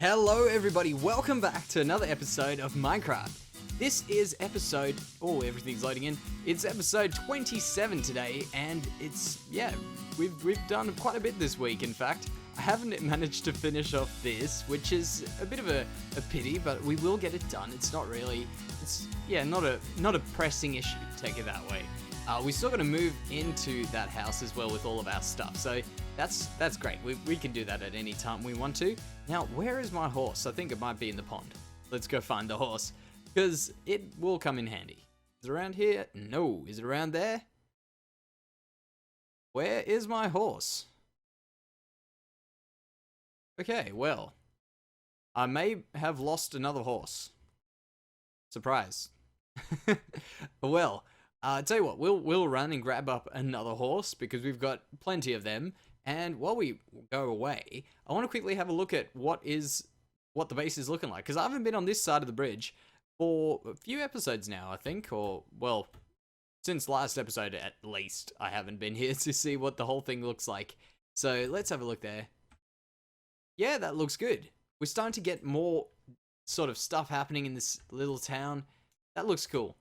Hello everybody, welcome back to another episode of Minecraft. This is episode, everything's loading in. It's episode 27 today, and we've done quite a bit this week. In fact, I haven't managed to finish off this, which is a bit of a pity, but we will get it done. It's not a pressing issue, take it that way. We still got to move into that house as well with all of our stuff, so that's great. We can do that at any time we want to. Now, where is my horse? I think it might be in the pond. Let's go find the horse, because it will come in handy. Is it around here? No. Is it around there? Where is my horse? Okay, well, I may have lost another horse. Surprise. Well, tell you what, we'll run and grab up another horse because we've got plenty of them. And while we go away, I want to quickly have a look at what the base is looking like, because I haven't been on this side of the bridge for a few episodes now, I think, or well, since last episode at least. I haven't been here to see what the whole thing looks like. So let's have a look there. Yeah, that looks good. We're starting to get more sort of stuff happening in this little town. That looks cool.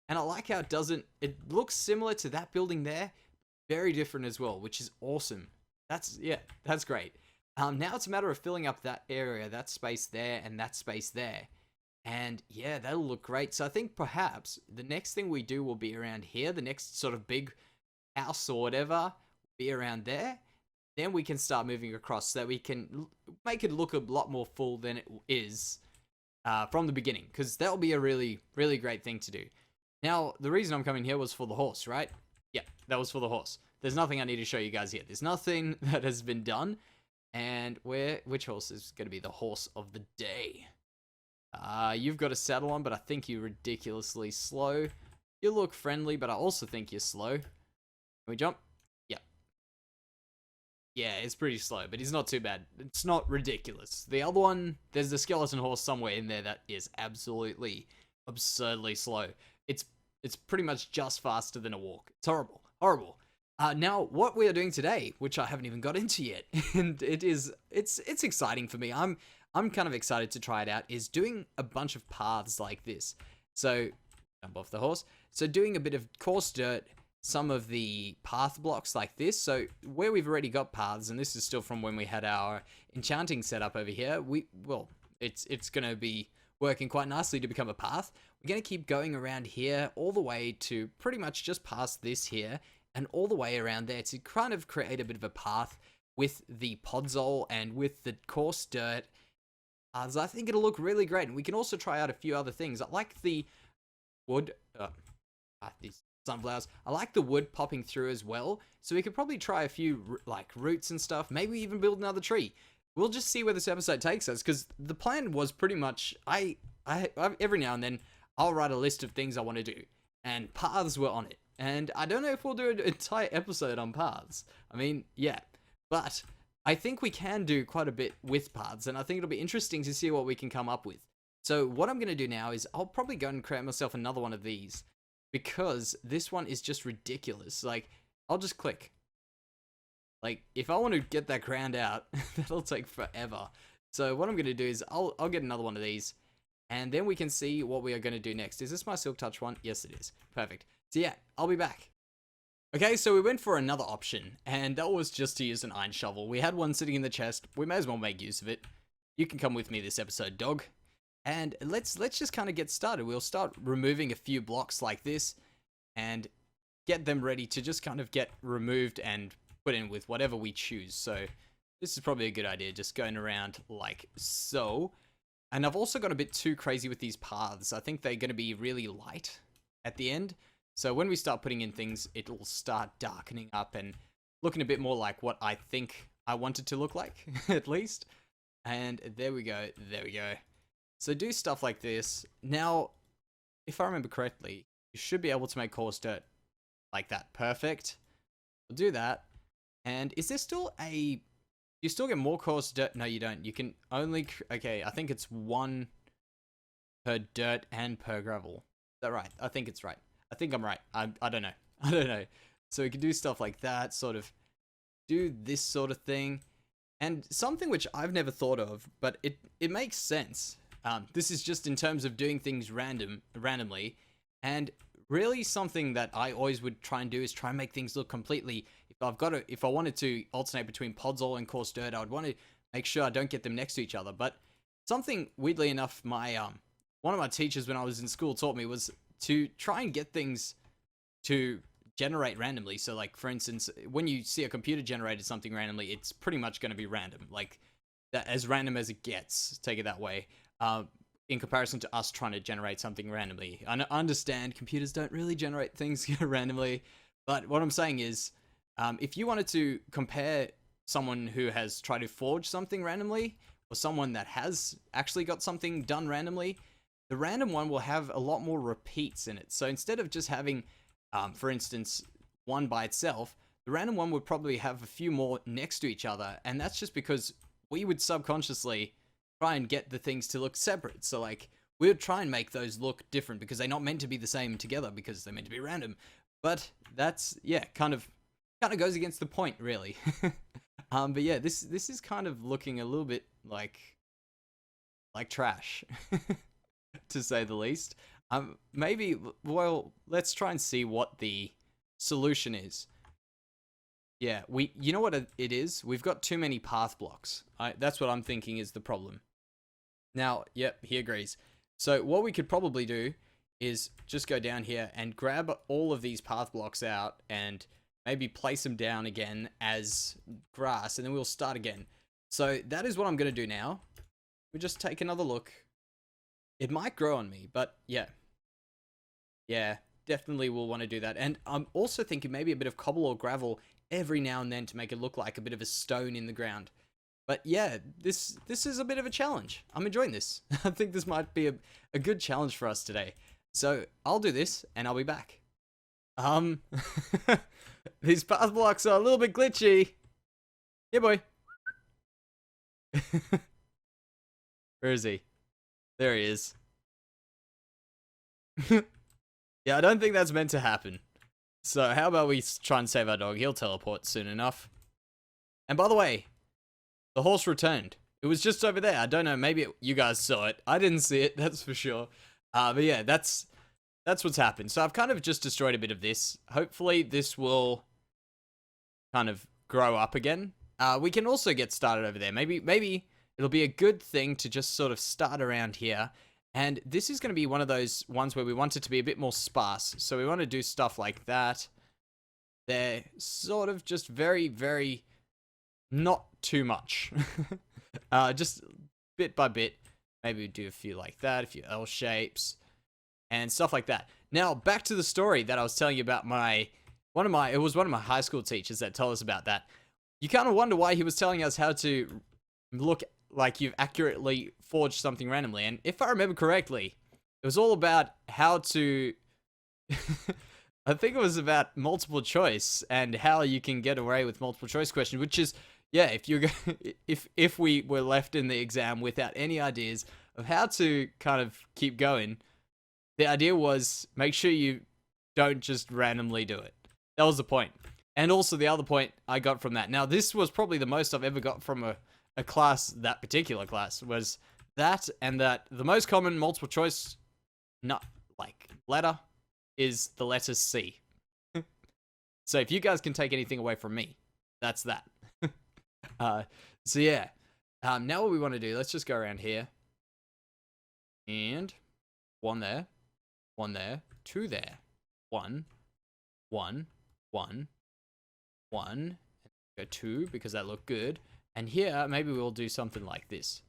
And I like how it looks similar to that building there, very different as well, which is awesome. That's great. Now it's a matter of filling up that area, that space there, and that space there. And yeah, that'll look great. So I think perhaps the next thing we do will be around here. The next sort of big house or whatever will be around there. Then we can start moving across so that we can make it look a lot more full than it is from the beginning. Because that'll be a really, really great thing to do. Now, the reason I'm coming here was for the horse, right? Yeah, that was for the horse. There's nothing I need to show you guys here. There's nothing that has been done. And which horse is going to be the horse of the day? You've got a saddle on, but I think you're ridiculously slow. You look friendly, but I also think you're slow. Can we jump? Yeah. Yeah, it's pretty slow, but he's not too bad. It's not ridiculous. The other one, there's the skeleton horse somewhere in there that is absolutely absurdly slow. It's pretty much just faster than a walk. It's horrible. Horrible. Now, what we are doing today, which I haven't even got into yet, and it's exciting for me. I'm kind of excited to try it out, is doing a bunch of paths like this. So, jump off the horse. So doing a bit of coarse dirt, some of the path blocks like this. So where we've already got paths, and this is still from when we had our enchanting setup over here, it's going to be working quite nicely to become a path. We're going to keep going around here all the way to pretty much just past this here and all the way around there to kind of create a bit of a path with the podzol and with the coarse dirt. So I think it'll look really great. And we can also try out a few other things. I like the wood, these sunflowers. I like the wood popping through as well. So we could probably try a few like roots and stuff. Maybe even build another tree. We'll just see where this episode takes us, because the plan was pretty much, I every now and then, I'll write a list of things I want to do, and paths were on it. And I don't know if we'll do an entire episode on paths. I mean, yeah, but I think we can do quite a bit with paths, and I think it'll be interesting to see what we can come up with. So what I'm going to do now is I'll probably go and create myself another one of these, because this one is just ridiculous. Like, I'll just click. Like, if I want to get that ground out, that'll take forever. So what I'm going to do is I'll get another one of these, and then we can see what we are going to do next. Is this my Silk Touch one? Yes, it is. Perfect. So yeah, I'll be back. Okay, so we went for another option, and that was just to use an iron shovel. We had one sitting in the chest. We may as well make use of it. You can come with me this episode, dog. And let's just kind of get started. We'll start removing a few blocks like this, and get them ready to just kind of get removed and put in with whatever we choose. So this is probably a good idea, just going around like so. And I've also got a bit too crazy with these paths. I think they're going to be really light at the end. So when we start putting in things, it'll start darkening up and looking a bit more like what I think I want it to look like, at least. And there we go. There we go. So do stuff like this. Now, if I remember correctly, you should be able to make coarse dirt like that. Perfect. We'll do that. And is there still you still get more coarse dirt? No, you don't. You can only, okay, I think it's 1 per dirt and per gravel. Is that right? I think it's right. I think I'm right. I don't know. I don't know. So we can do stuff like that, sort of do this sort of thing. And something which I've never thought of, but it makes sense. This is just in terms of doing things randomly, and really something that I always would try and do is try and make things look completely. If I wanted to alternate between Podzol and Coarse Dirt, I would want to make sure I don't get them next to each other. But something weirdly enough, my one of my teachers when I was in school taught me was to try and get things to generate randomly. So like for instance, when you see a computer generated something randomly, it's pretty much going to be random, like that, as random as it gets, take it that way, in comparison to us trying to generate something randomly. I understand computers don't really generate things randomly, but what I'm saying is, if you wanted to compare someone who has tried to forge something randomly or someone that has actually got something done randomly, the random one will have a lot more repeats in it. So instead of just having for instance, one by itself, the random one would probably have a few more next to each other, and that's just because we would subconsciously try and get the things to look separate. So like, we would try and make those look different because they're not meant to be the same together because they're meant to be random. But that's, yeah, kind of goes against the point, really. But yeah, this is kind of looking a little bit like trash, to say the least. Maybe, well, let's try and see what the solution is. Yeah, you know what it is? We've got too many path blocks. That's what I'm thinking is the problem. Now, yep, he agrees. So what we could probably do is just go down here and grab all of these path blocks out and maybe place them down again as grass, and then we'll start again. So that is what I'm going to do now. We'll just take another look. It might grow on me, but yeah. Yeah, definitely will want to do that. And I'm also thinking maybe a bit of cobble or gravel every now and then to make it look like a bit of a stone in the ground. But yeah, this is a bit of a challenge. I'm enjoying this. I think this might be a good challenge for us today. So I'll do this and I'll be back. These path blocks are a little bit glitchy. Yeah, boy. Where is he? There he is. Yeah, I don't think that's meant to happen. So how about we try and save our dog? He'll teleport soon enough. And by the way, the horse returned. It was just over there. I don't know, maybe you guys saw it. I didn't see it, that's for sure. But yeah, that's what's happened. So I've kind of just destroyed a bit of this. Hopefully this will kind of grow up again. We can also get started over there. Maybe it'll be a good thing to just sort of start around here. And this is going to be one of those ones where we want it to be a bit more sparse. So we want to do stuff like that. They're sort of just very, very not too much. Just bit by bit. Maybe we do a few like that, a few L shapes, and stuff like that. Now, back to the story that I was telling you about it was one of my high school teachers that told us about that. You kind of wonder why he was telling us how to look like you've accurately forged something randomly. And if I remember correctly, it was all about how to... I think it was about multiple choice and how you can get away with multiple choice questions, which is, yeah, if we were left in the exam without any ideas of how to kind of keep going, the idea was make sure you don't just randomly do it. That was the point. And also the other point I got from that. Now, this was probably the most I've ever got from a class, that particular class, was that, and that the most common multiple choice letter is the letter C. So if you guys can take anything away from me, that's that. So yeah, now what we want to do, let's just go around here. And one there, two there, one, go two because that looked good. And here, maybe we'll do something like this.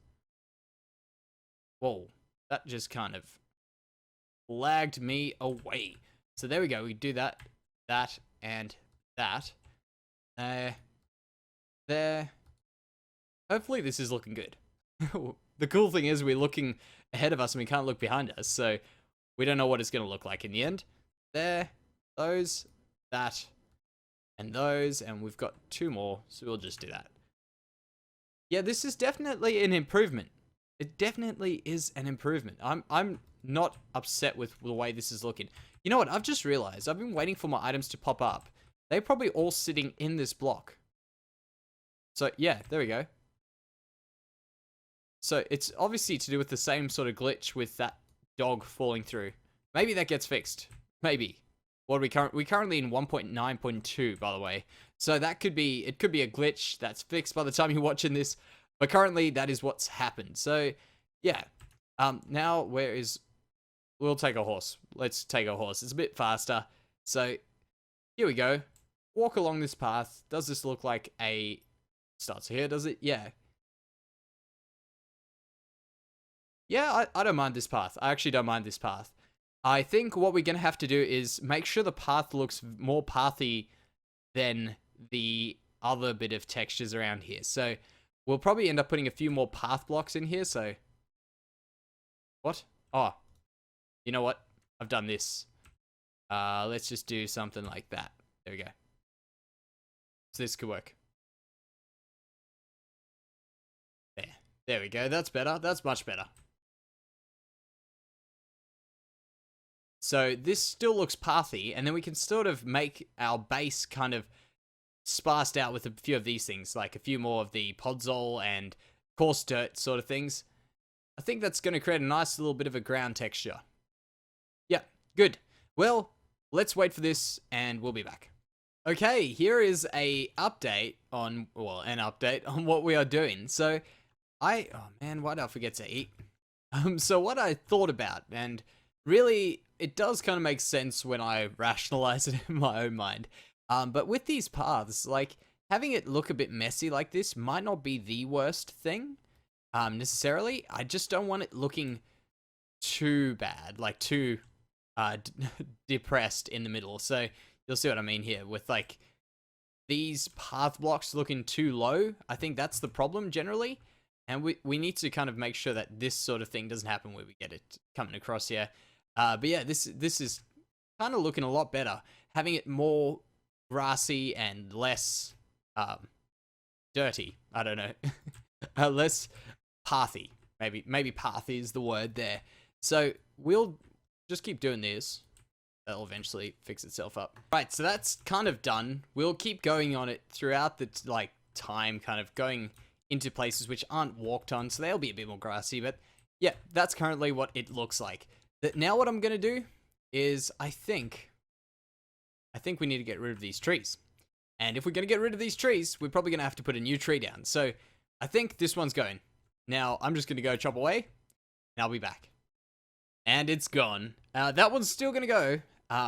Whoa, that just kind of lagged me away. So there we go, we do that, and that. There. Hopefully this is looking good. The cool thing is we're looking ahead of us and we can't look behind us, so we don't know what it's going to look like in the end. There, those, that, and those, and we've got two more, so we'll just do that. Yeah, this is definitely an improvement. It definitely is an improvement. I'm not upset with the way this is looking. You know what? I've just realized I've been waiting for my items to pop up. They're probably all sitting in this block. So yeah, there we go. So it's obviously to do with the same sort of glitch with that dog falling through. Maybe that gets fixed. Maybe. What are we currently in 1.9.2, by the way. So that could be, it could be a glitch that's fixed by the time you're watching this. But currently, that is what's happened. So, yeah. Now, we'll take a horse. Let's take a horse. It's a bit faster. So, here we go. Walk along this path. Does this look like a... Starts here, does it? Yeah. Yeah, I don't mind this path. I actually don't mind this path. I think what we're going to have to do is make sure the path looks more pathy than the other bit of textures around here. So, we'll probably end up putting a few more path blocks in here, so... What? Oh. You know what? I've done this. Let's just do something like that. There we go. So this could work. There we go. That's better. That's much better. So this still looks pathy, and then we can sort of make our base kind of sparsed out with a few of these things, like a few more of the podzol and coarse dirt sort of things. I think that's going to create a nice little bit of a ground texture. Yeah, good. Well, let's wait for this, and we'll be back. Okay, here is an update on what we are doing. So, oh man, why did I forget to eat? So what I thought about, and really, it does kind of make sense when I rationalize it in my own mind. But with these paths, like, having it look a bit messy like this might not be the worst thing, necessarily. I just don't want it looking too bad, like too depressed in the middle. So you'll see what I mean here with like these path blocks looking too low. I think that's the problem generally. And we need to kind of make sure that this sort of thing doesn't happen where we get it coming across here. But yeah, this is kind of looking a lot better. Having it more grassy and less dirty. I don't know. Less pathy. Maybe pathy is the word there. So we'll just keep doing this. That'll eventually fix itself up. Right, so that's kind of done. We'll keep going on it throughout the time, kind of going into places which aren't walked on, so they'll be a bit more grassy. But yeah, that's currently what it looks like. Now what I'm gonna do is I think we need to get rid of these trees. And if we're gonna get rid of these trees, we're probably gonna have to put a new tree down. So I think this one's going. Now I'm just gonna go chop away, and I'll be back. And it's gone. That one's still gonna go.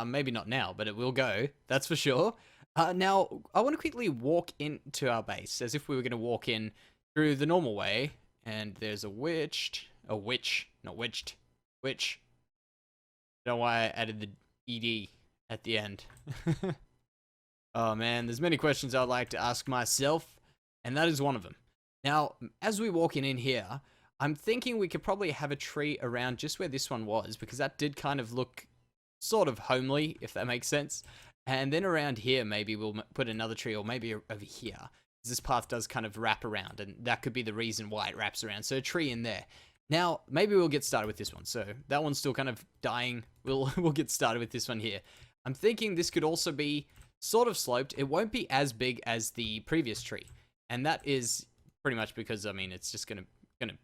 Maybe not now, but it will go. That's for sure. Now I want to quickly walk into our base as if we were gonna walk in through the normal way. And there's a witch. Not witched. Witch. I don't know why I added the ED at the end. Oh man, there's many questions I'd like to ask myself, and that is one of them. Now, as we walk in here, I'm thinking we could probably have a tree around just where this one was, because that did kind of look sort of homely, if that makes sense. And then around here, maybe we'll put another tree, or maybe over here. This path does kind of wrap around, and that could be the reason why it wraps around. So a tree in there. Now, maybe we'll get started with this one. So that one's still kind of dying. We'll get started with this one here. I'm thinking this could also be sort of sloped. It won't be as big as the previous tree. And that is pretty much because, I mean, it's just gonna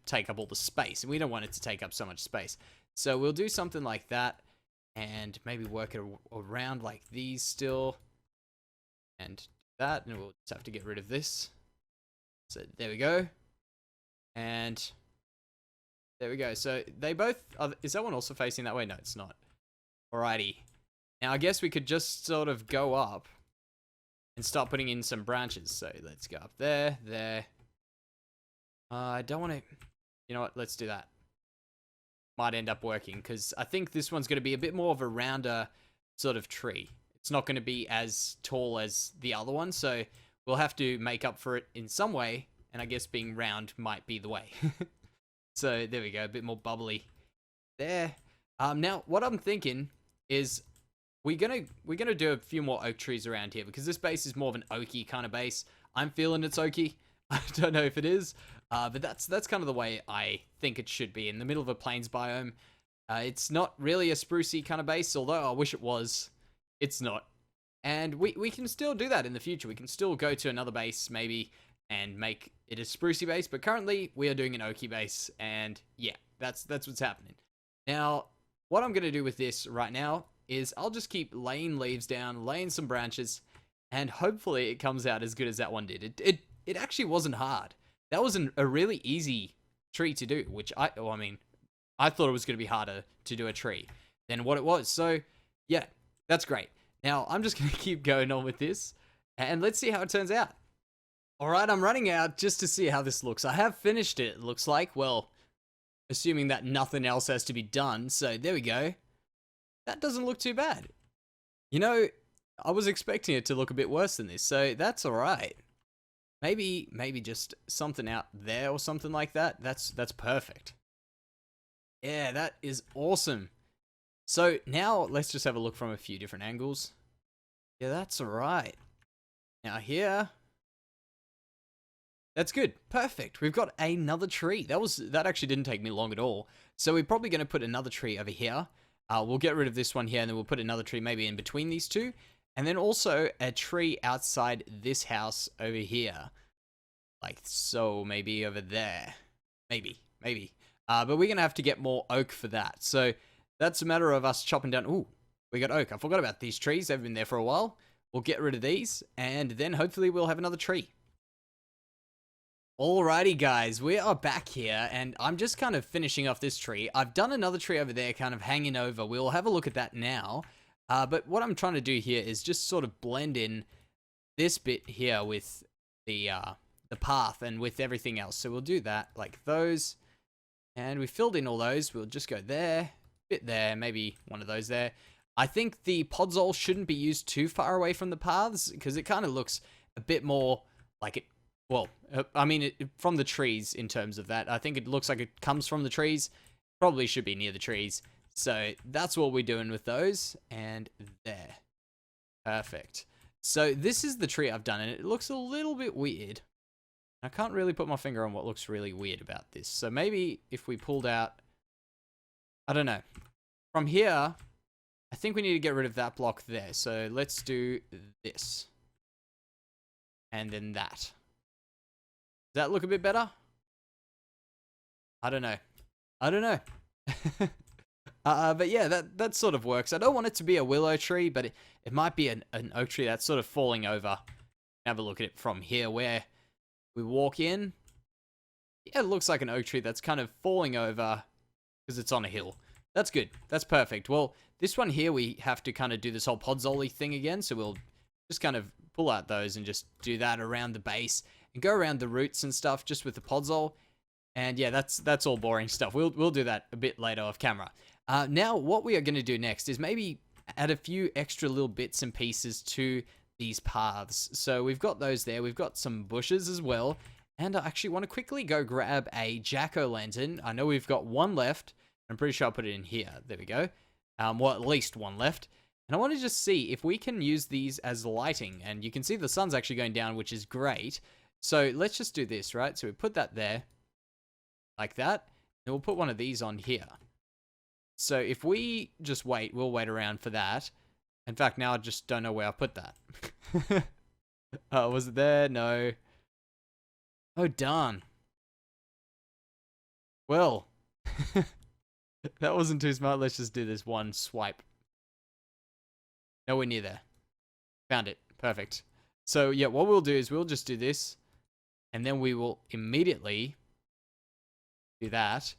take up all the space. And we don't want it to take up so much space. So we'll do something like that. And maybe work it around like these still. And that. And we'll just have to get rid of this. So there we go. And there we go. So they both are, is that one also facing that way? No, it's not. Alrighty. Now I guess we could just sort of go up and start putting in some branches. So let's go up there, there. I don't want to, you know what? Let's do that. Might end up working because I think this one's going to be a bit more of a rounder sort of tree. It's not going to be as tall as the other one. So we'll have to make up for it in some way. And I guess being round might be the way. So there we go, a bit more bubbly there. Now what I'm thinking is we're gonna do a few more oak trees around here because this base is more of an oaky kind of base. I'm feeling it's oaky. I don't know if it is, but that's kind of the way I think it should be in the middle of a plains biome. It's not really a sprucey kind of base, although I wish it was. It's not, and we can still do that in the future. We can still go to another base, maybe and make it a sprucey base, but currently we are doing an oaky base, and yeah, that's what's happening. Now, what I'm going to do with this right now is I'll just keep laying leaves down, laying some branches, and hopefully it comes out as good as that one did. It actually wasn't hard. That was a really easy tree to do, which I mean, I thought it was going to be harder to do a tree than what it was. So, yeah, that's great. Now, I'm just going to keep going on with this, and let's see how it turns out. Alright, I'm running out just to see how this looks. I have finished it looks like. Well, assuming that nothing else has to be done. So, there we go. That doesn't look too bad. You know, I was expecting it to look a bit worse than this, so that's alright. Maybe just something out there or something like that. That's perfect. Yeah, that is awesome. So, now let's just have a look from a few different angles. Yeah, that's alright. Now here... That's good. Perfect. We've got another tree. That actually didn't take me long at all. So we're probably going to put another tree over here. We'll get rid of this one here, and then we'll put another tree maybe in between these two. And then also a tree outside this house over here. Like so, maybe over there. Maybe. But we're going to have to get more oak for that. So that's a matter of us chopping down. Ooh, we got oak. I forgot about these trees. They've been there for a while. We'll get rid of these, and then hopefully we'll have another tree. Alrighty guys, we are back here, and I'm just kind of finishing off this tree. I've done another tree over there kind of hanging over. We'll have a look at that now. But what I'm trying to do here is just sort of blend in this bit here with the path and with everything else. So we'll do that like those, and we filled in all those. We'll just go there, bit there, maybe one of those there. I think the podzol shouldn't be used too far away from the paths because it kind of looks a bit more like it. Well, I mean, from the trees in terms of that. I think it looks like it comes from the trees. Probably should be near the trees. So that's what we're doing with those. And there. Perfect. So this is the tree I've done, and it looks a little bit weird. I can't really put my finger on what looks really weird about this. So maybe if we pulled out... I don't know. From here, I think we need to get rid of that block there. So let's do this. And then that. Does that look a bit better? I don't know. But yeah, that sort of works. I don't want it to be a willow tree, but it might be an oak tree that's sort of falling over. Have a look at it from here where we walk in. Yeah, it looks like an oak tree that's kind of falling over because it's on a hill. That's good. That's perfect. Well, this one here, we have to kind of do this whole podzol thing again, so we'll just kind of pull out those and just do that around the base. And go around the roots and stuff just with the podzol. And yeah, that's all boring stuff. We'll do that a bit later off camera. Now, what we are going to do next is maybe add a few extra little bits and pieces to these paths. So we've got those there. We've got some bushes as well. And I actually want to quickly go grab a jack-o'-lantern. I know we've got one left. I'm pretty sure I'll put it in here. There we go. Well, at least one left. And I want to just see if we can use these as lighting. And you can see the sun's actually going down, which is great. So let's just do this, right? So we put that there, like that, and we'll put one of these on here. So if we just wait, we'll wait around for that. In fact, now I just don't know where I put that. Was it there? No. Oh, darn. Well, that wasn't too smart. Let's just do this one swipe. Nowhere near there. Found it. Perfect. So yeah, what we'll do is we'll just do this. And then we will immediately do that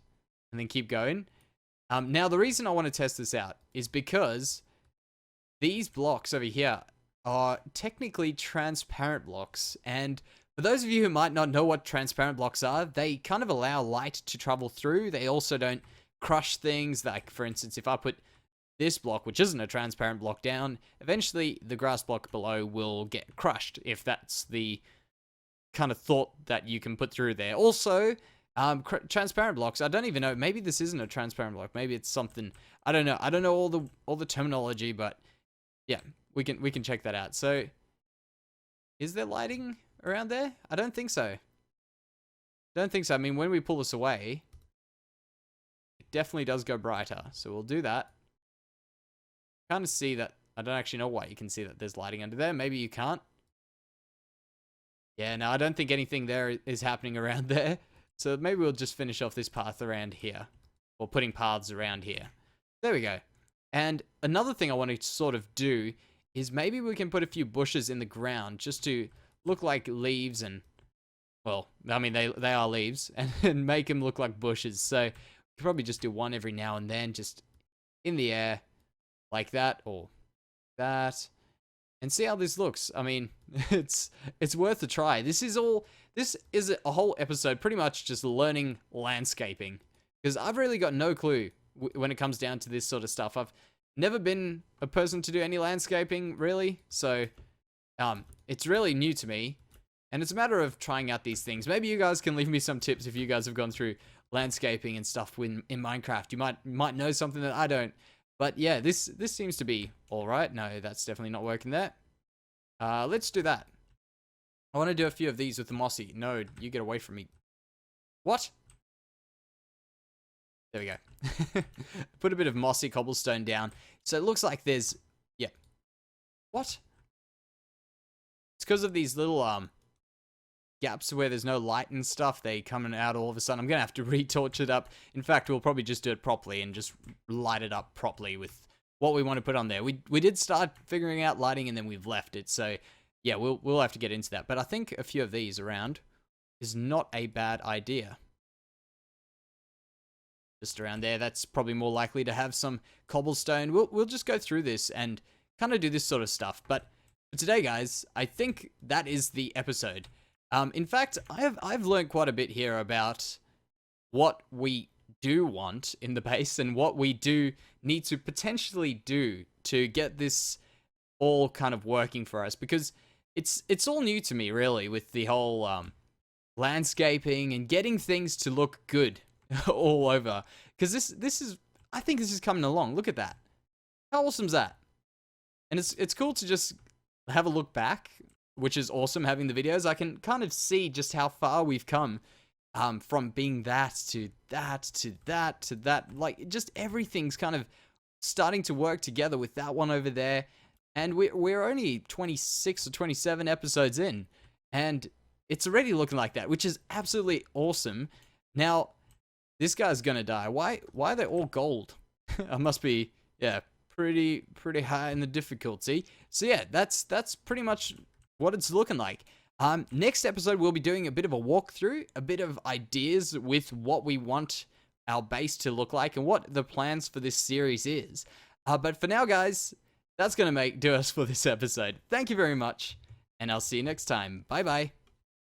and then keep going. Now, the reason I want to test this out is because these blocks over here are technically transparent blocks. And for those of you who might not know what transparent blocks are, they kind of allow light to travel through. They also don't crush things. Like, for instance, if I put this block, which isn't a transparent block, down, eventually the grass block below will get crushed, if that's the kind of thought that you can put through there. Also, transparent blocks, I don't even know, maybe this isn't a transparent block, maybe it's something, I don't know all the terminology, but yeah, we can check that out. So is there lighting around there? I don't think so. I mean, when we pull this away, it definitely does go brighter, so we'll do that. Kind of see that. I don't actually know why you can see that there's lighting under there. Maybe you can't. Yeah, no, I don't think anything there is happening around there. So maybe we'll just finish off this path around here. Or putting paths around here. There we go. And another thing I want to sort of do is maybe we can put a few bushes in the ground just to look like leaves and, well, I mean, they are leaves, and make them look like bushes. So we could probably just do one every now and then, just in the air, like that, or that, and see how this looks. I mean, it's worth a try. This is a whole episode pretty much just learning landscaping, because I've really got no clue when it comes down to this sort of stuff. I've never been a person to do any landscaping, really, so it's really new to me, and it's a matter of trying out these things. Maybe you guys can leave me some tips if you guys have gone through landscaping and stuff in Minecraft. You might know something that I don't. But yeah, this seems to be all right. No, that's definitely not working there. Let's do that. I want to do a few of these with the mossy. No, you get away from me. What? There we go. Put a bit of mossy cobblestone down. So it looks like there's... Yeah. What? It's because of these little gaps where there's no light and stuff. They coming out all of a sudden. I'm going to have to retorch it up. In fact, we'll probably just do it properly and just light it up properly with what we want to put on there. We did start figuring out lighting and then we've left it. So yeah, we'll have to get into that. But I think a few of these around is not a bad idea. Just around there, that's probably more likely to have some cobblestone. We'll just go through this and kind of do this sort of stuff. But for today, guys, I think that is the episode. In fact, I've learned quite a bit here about what we do want in the base and what we do need to potentially do to get this all kind of working for us, because it's all new to me, really, with the whole landscaping and getting things to look good all over. Because I think this is coming along. Look at that. How awesome is that? And it's cool to just have a look back, which is awesome having the videos. I can kind of see just how far we've come from being that to that to that to that. Like, just everything's kind of starting to work together with that one over there. And we're only 26 or 27 episodes in, and it's already looking like that, which is absolutely awesome. Now, this guy's gonna die. Why are they all gold? I must be, yeah, pretty high in the difficulty. So yeah, that's pretty much what it's looking like. Next episode, we'll be doing a bit of a walkthrough, a bit of ideas with what we want our base to look like and what the plans for this series is. But for now, guys, that's going to do us for this episode. Thank you very much, and I'll see you next time. Bye-bye.